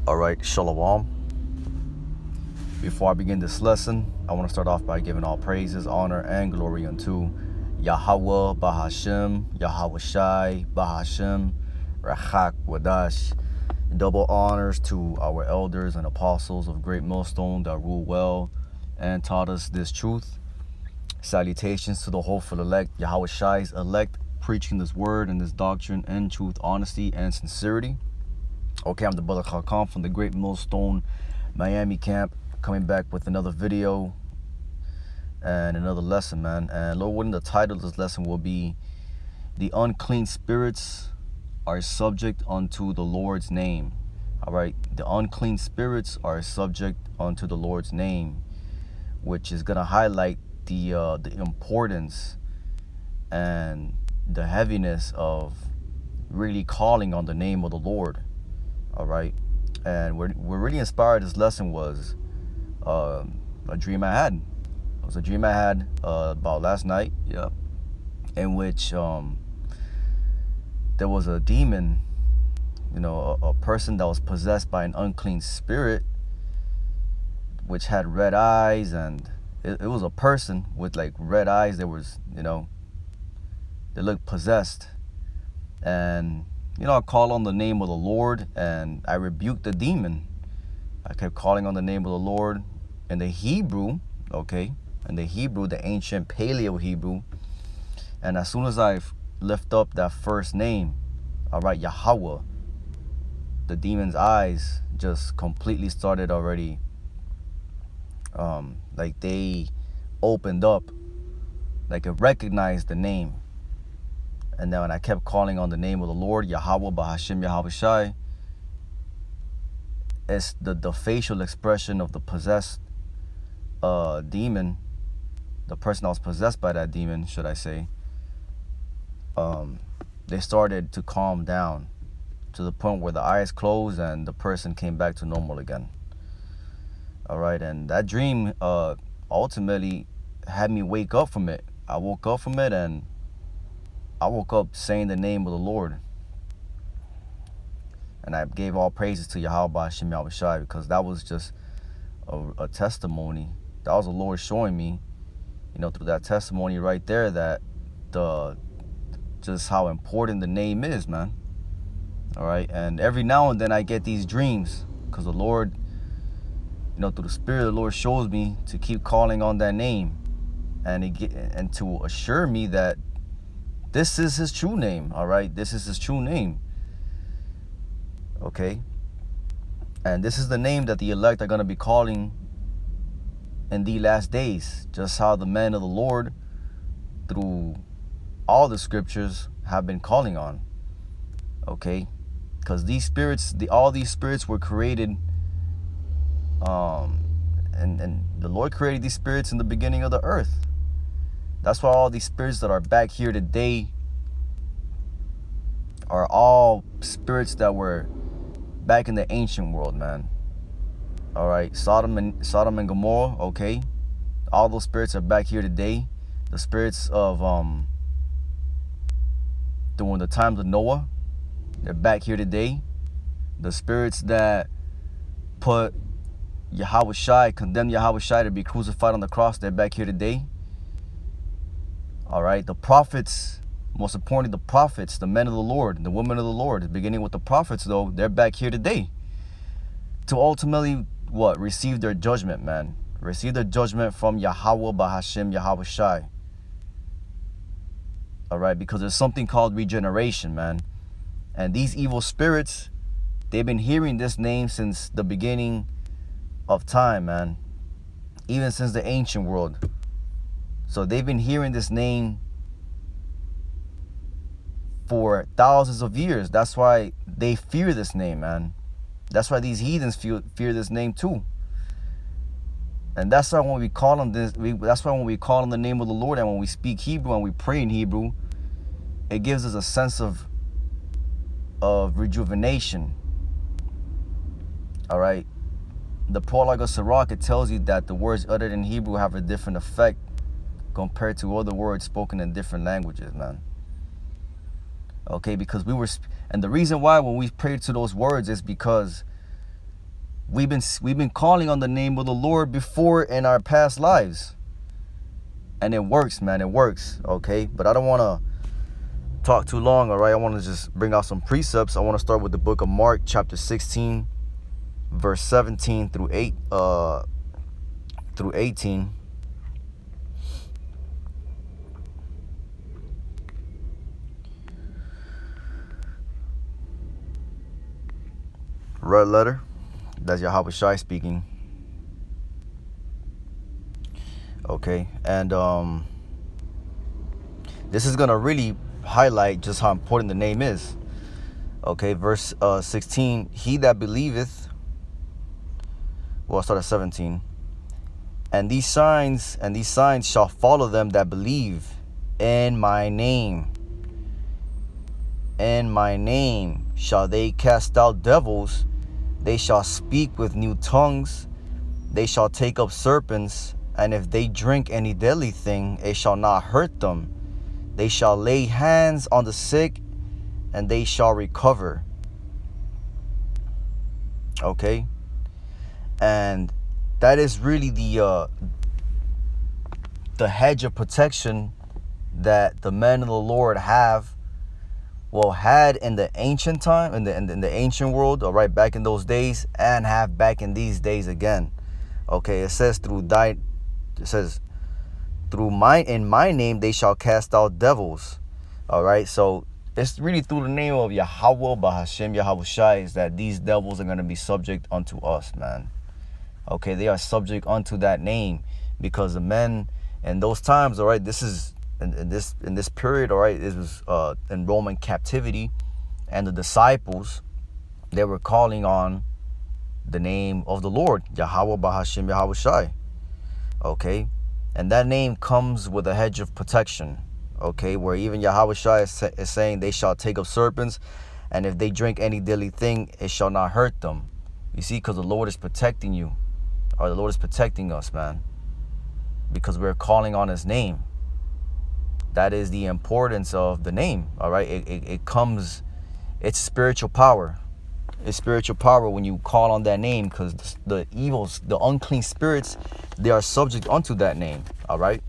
All right, Shalom. Before I begin this lesson, I want to start off by giving all praises, honor, and glory unto Yahweh, Bahashem, Yahweh Shai, Bahashem, Rachak Wadash. Double honors to our elders and apostles of Great Millstone that rule well and taught us this truth. Salutations to the hopeful elect, Yahweh Shai's elect, preaching this word and this doctrine and truth, honesty, and sincerity. Okay, I'm the brother Khalkhan from the Great Millstone Miami camp, coming back with another video and another lesson, man. And Lord willing, the title of this lesson will be "The Unclean Spirits Are Subject Unto the Lord's Name." All right, the unclean spirits are subject unto the Lord's name, which is gonna highlight the importance and the heaviness of really calling on the name of the Lord. All right, and we're really inspired. This lesson was a dream I had. It was a dream I had about last night, yeah, in which there was a demon, a person that was possessed by an unclean spirit, which had red eyes, and it was a person with like red eyes. There was, they looked possessed, and I called on the name of the Lord and I rebuked the demon. I kept calling on the name of the Lord in the Hebrew, okay, in the Hebrew, the ancient Paleo Hebrew. And as soon as I lift up that first name, all right, Yahweh, the demon's eyes just completely started already, like they opened up, like it recognized the name. And then when I kept calling on the name of the Lord, Yahweh, Bahashem, Yahweh Shai, it's the facial expression of the possessed demon, the person that was possessed by that demon, should I say, they started to calm down to the point where the eyes closed and the person came back to normal again. All right, and that dream ultimately had me wake up from it. I woke up from it, and I woke up saying the name of the Lord. And I gave all praises to Yahweh Hashem Yahweh Shai, because that was just a testimony. That was the Lord showing me, through that testimony right there, that just how important the name is, man. All right, and every now and then I get these dreams, because the Lord, through the Spirit, the Lord shows me to keep calling on that name, and to assure me that this is His true name. All right, this is His true name. Okay, and this is the name that the elect are going to be calling in the last days, just how the men of the Lord through all the scriptures have been calling on. Okay, because these spirits, all these spirits were created, and the Lord created these spirits in the beginning of the earth. That's why all these spirits that are back here today are all spirits that were back in the ancient world, man. All right, Sodom and Gomorrah, okay, all those spirits are back here today. The spirits of during the times of Noah, they're back here today. The spirits that put Yahweh Shai, condemned Yahweh Shai to be crucified on the cross, they're back here today. All right, the prophets, most importantly, the prophets, the men of the Lord, the women of the Lord, beginning with the prophets, though, they're back here today to ultimately, what? Receive their judgment, man. Receive their judgment from Yahweh, Bahashem, Yahweh Shai. All right, because there's something called regeneration, man. And these evil spirits, they've been hearing this name since the beginning of time, man. Even since the ancient world. So they've been hearing this name for thousands of years. That's why they fear this name, man. That's why these heathens fear this name too. And that's why when we call on that's why when we call on the name of the Lord, and when we speak Hebrew and we pray in Hebrew, it gives us a sense of rejuvenation. All right. The prologue of Sirach, it tells you that the words uttered in Hebrew have a different effect compared to other words spoken in different languages, man. Okay, because and the reason why when we prayed to those words is because We've been calling on the name of the Lord before in our past lives. And it works, man. It works. Okay. But I don't want to talk too long. All right. I want to just bring out some precepts. I want to start with the book of Mark, chapter 16, verse 17 through 18. Red letter. That's Yahweh Shai speaking. Okay. And this is going to really highlight just how important the name is. Okay. Verse 16. He that believeth. Well, I'll start at 17. And these signs shall follow them that believe in my name. In my name shall they cast out devils. They shall speak with new tongues. They shall take up serpents. And if they drink any deadly thing, it shall not hurt them. They shall lay hands on the sick, and they shall recover. Okay? And that is really the hedge of protection that the men of the Lord had in the ancient time, in the ancient world, all right, back in those days, and have back in these days again. Okay, it says in my name they shall cast out devils. All right, so it's really through the name of Yahweh, Bahashem, Yahweh Shai, is that these devils are going to be subject unto us, man. Okay, they are subject unto that name, because the men in those times, all right, this is in this period, all right, it was in Roman captivity, and the disciples, they were calling on the name of the Lord, Yahweh, Bahashem, Yahweh Shai. Okay, and that name comes with a hedge of protection. Okay, where even Yahweh Shai is saying they shall take up serpents, and if they drink any deadly thing, it shall not hurt them. You see, because the Lord is protecting you, or the Lord is protecting us, man, because we're calling on his name. That is the importance of the name. All right, it comes, it's spiritual power. It's spiritual power when you call on that name, because the evils, the unclean spirits, they are subject unto that name. All right,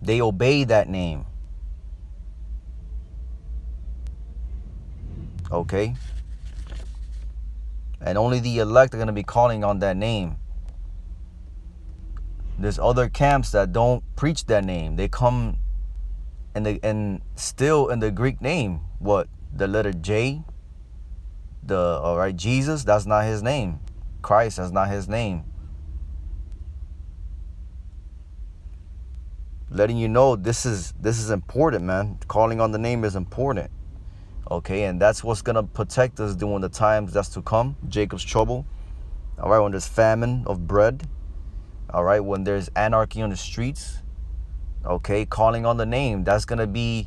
they obey that name. Okay, and only the elect are going to be calling on that name. There's other camps that don't preach that name. They come and still in the Greek name, what, the letter J, all right, Jesus, that's not his name. Christ, that's not his name. Letting you know this is important, man. Calling on the name is important. Okay, and that's what's gonna protect us during the times that's to come, Jacob's trouble. All right, when there's famine of bread. All right, when there's anarchy on the streets. Okay, calling on the name, that's the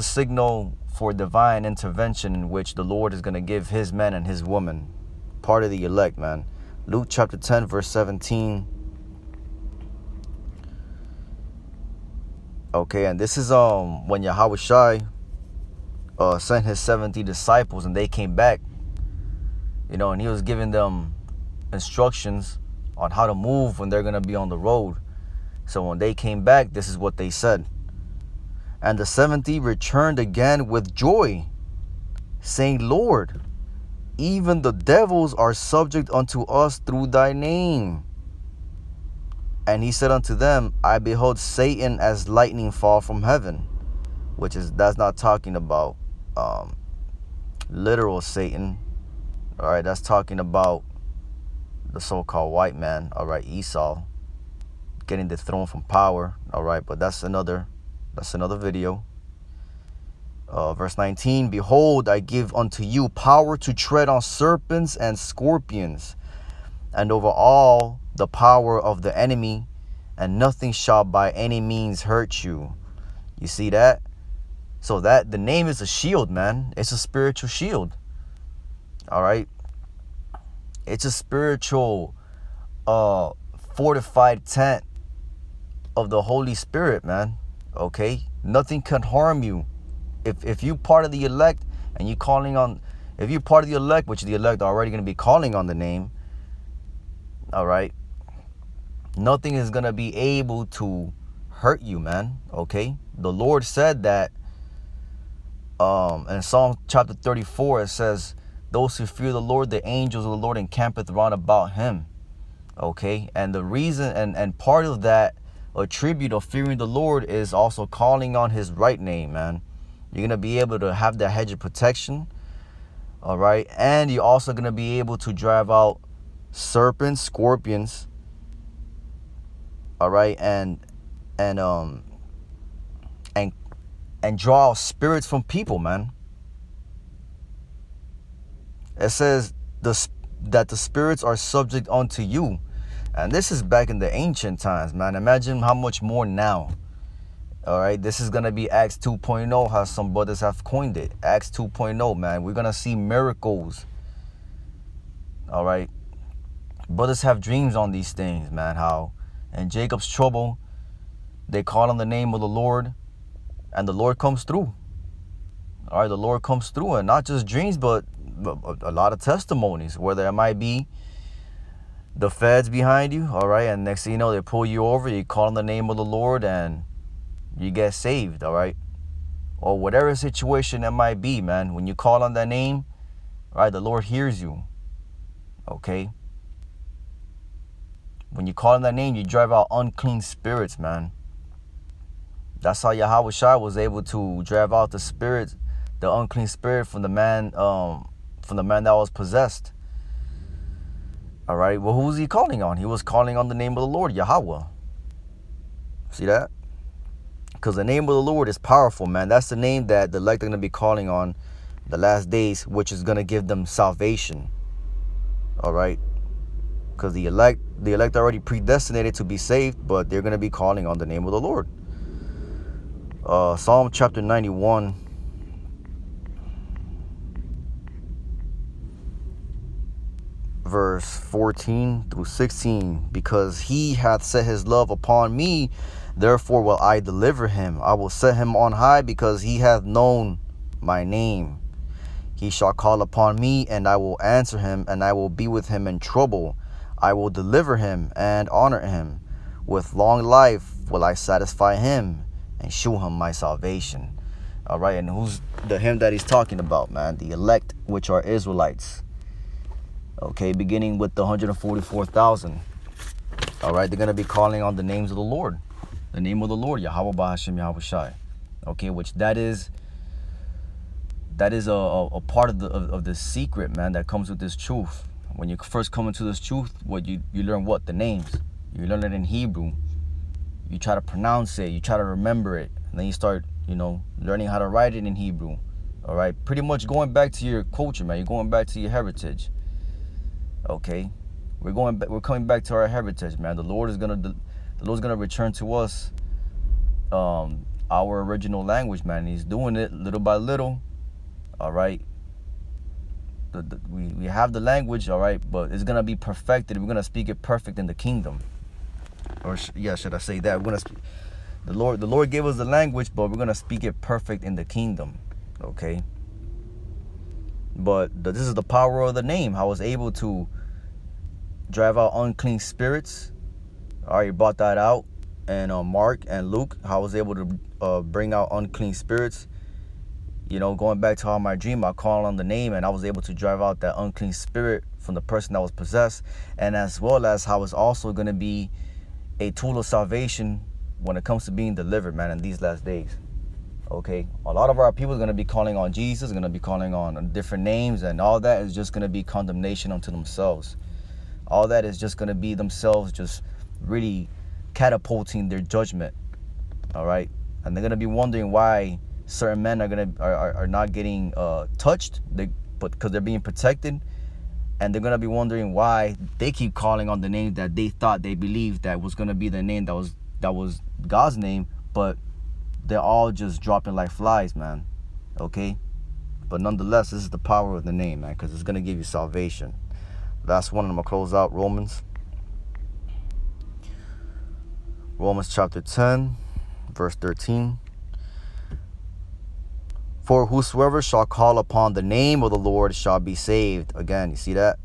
signal for divine intervention, in which the Lord is going to give his men and his women, part of the elect, man. Luke chapter 10, verse 17. Okay, and this is when Yahweh Shai sent his 70 disciples, and they came back, and he was giving them instructions on how to move when they're going to be on the road. So when they came back, this is what they said. And the 70 returned again with joy, saying, Lord, even the devils are subject unto us through thy name. And he said unto them, I behold Satan as lightning fall from heaven. That's not talking about literal Satan. All right, that's talking about the so-called white man, all right, Esau, getting the throne from power. All right, but that's another video. Verse 19, behold, I give unto you power to tread on serpents and scorpions, and over all the power of the enemy, and nothing shall by any means hurt you. You see that? So that the name is a shield, man. It's a spiritual shield. All right, it's a spiritual fortified tent of the Holy Spirit, man. Okay, nothing can harm you if you part of the elect, and you calling on If you're part of the elect, which the elect are already going to be calling on the name, all right, nothing is going to be able to hurt you, man. Okay, the Lord said that in Psalm chapter 34, it says, those who fear the Lord, the angels of the Lord encampeth round about him. Okay, and the reason and part of that attribute of fearing the Lord is also calling on his right name, man. You're going to be able to have that hedge of protection, all right? And you're also going to be able to drive out serpents, scorpions, all right? And draw out spirits from people, man. It says that the spirits are subject unto you. And this is back in the ancient times, man. Imagine how much more now. All right, this is going to be Acts 2.0, how some brothers have coined it. Acts 2.0, man. We're going to see miracles. All right. Brothers have dreams on these things, man. How in Jacob's trouble, they call on the name of the Lord, and the Lord comes through. All right, the Lord comes through, and not just dreams, but a lot of testimonies, where there might be the feds behind you, all right, and next thing you know, they pull you over, you call on the name of the Lord, and you get saved, all right? Or whatever situation it might be, man. When you call on that name, all right, the Lord hears you, okay? When you call on that name, you drive out unclean spirits, man. That's how Yahweh Shai was able to drive out the spirit, the unclean spirit from the man that was possessed. All right, well, who was he calling on? He was calling on the name of the Lord, Yahweh. See that? Because the name of the Lord is powerful, man. That's the name that the elect are going to be calling on the last days, which is going to give them salvation. All right? Because the elect are already predestinated to be saved, but they're going to be calling on the name of the Lord. Psalm chapter 91. Verse 14 through 16. Because he hath set his love upon me, therefore will I deliver him. I will set him on high, because he hath known my name. He shall call upon me, and I will answer him, and I will be with him in trouble. I will deliver him and honor him. With long life will I satisfy him and shew him my salvation. All right, and who's the him that he's talking about, man? The elect, which are Israelites. Okay, beginning with the 144,000. All right, they're going to be calling on the names of the Lord. The name of the Lord, Yahweh Bahashim Yahweh Shai. Okay, which that is a part of the secret, man, that comes with this truth. When you first come into this truth, what you learn what? The names. You learn it in Hebrew. You try to pronounce it. You try to remember it. And then you start, learning how to write it in Hebrew. All right, pretty much going back to your culture, man. You're going back to your heritage. Okay, we're coming back to our heritage, man. The Lord's gonna return to us our original language, man. He's doing it little by little. All right, we have the language, all right, but it's gonna be perfected. We're gonna speak it perfect in the kingdom, or should I say that we're gonna the Lord gave us the language, but we're gonna speak it perfect in the kingdom. Okay. But this is the power of the name. I was able to drive out unclean spirits. I already brought that out. And Mark and Luke, how I was able to bring out unclean spirits. Going back to how my dream, I called on the name, and I was able to drive out that unclean spirit from the person that was possessed. And as well as how it's also going to be a tool of salvation when it comes to being delivered, man, in these last days. Okay, a lot of our people are going to be calling on Jesus, going to be calling on different names, and all that is just going to be condemnation unto themselves. All that is just going to be themselves just really catapulting their judgment. All right, and they're going to be wondering why certain men are not getting touched, because they're being protected, and they're going to be wondering why they keep calling on the name that they thought they believed that was going to be the name that was God's name, but they're all just dropping like flies, man. Okay? But nonetheless, this is the power of the name, man, because it's going to give you salvation. Last one, I'm going to close out Romans. Romans chapter 10, verse 13. For whosoever shall call upon the name of the Lord shall be saved. Again, you see that?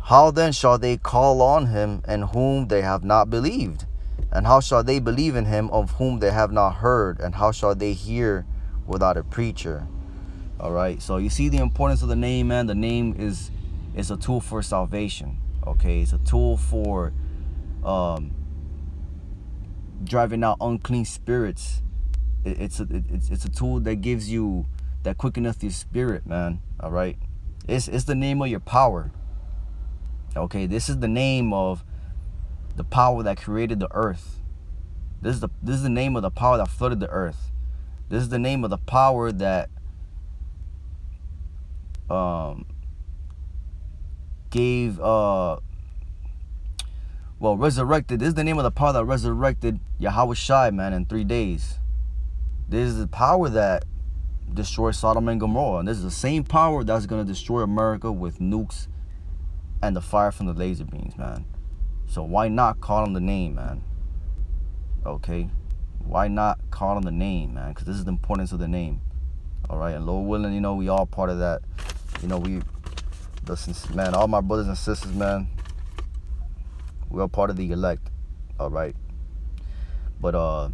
How then shall they call on him in whom they have not believed? And how shall they believe in him of whom they have not heard? And how shall they hear without a preacher? All right, so you see the importance of the name, man. The name is a tool for salvation. Okay, it's a tool for driving out unclean spirits. It's a tool that gives you, that quickeneth your spirit, man. All right, it's the name of your power. Okay, this is the name of the power that created the earth. This is the name of the power that flooded the earth. This is the name of the power that resurrected. This is the name of the power that resurrected Yahweh Shai, man, in 3 days. This is the power that destroyed Sodom and Gomorrah. And this is the same power that's going to destroy America with nukes and the fire from the laser beams, man. So why not call on the name, man? Okay? Why not call on the name, man? Because this is the importance of the name. All right? And Lord willing, you know, we all part of that. You know, man, all my brothers and sisters, man, we are part of the elect. All right? But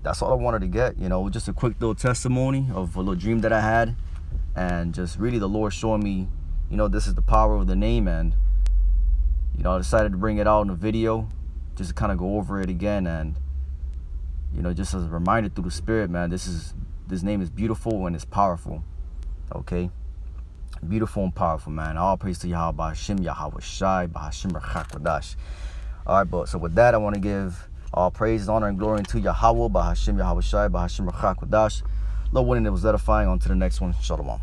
that's all I wanted to get, you know, just a quick little testimony of a little dream that I had, and just really the Lord showing me, you know, this is the power of the name. And, you know, I decided to bring it out in a video just to kind of go over it again, and, you know, just as a reminder through the Spirit, man, this name is beautiful and it's powerful. Okay? Beautiful and powerful, man. All praise to Yahweh, Bahashim, Yahweh Shai, Bahashim Rachakwadash. All right, but so with that, I want to give all praise, honor, and glory to Yahweh, Bahashim, Yahweh Shai, Bahashim Rachakwadash. Lord willing, it was edifying. On to the next one. Shalom.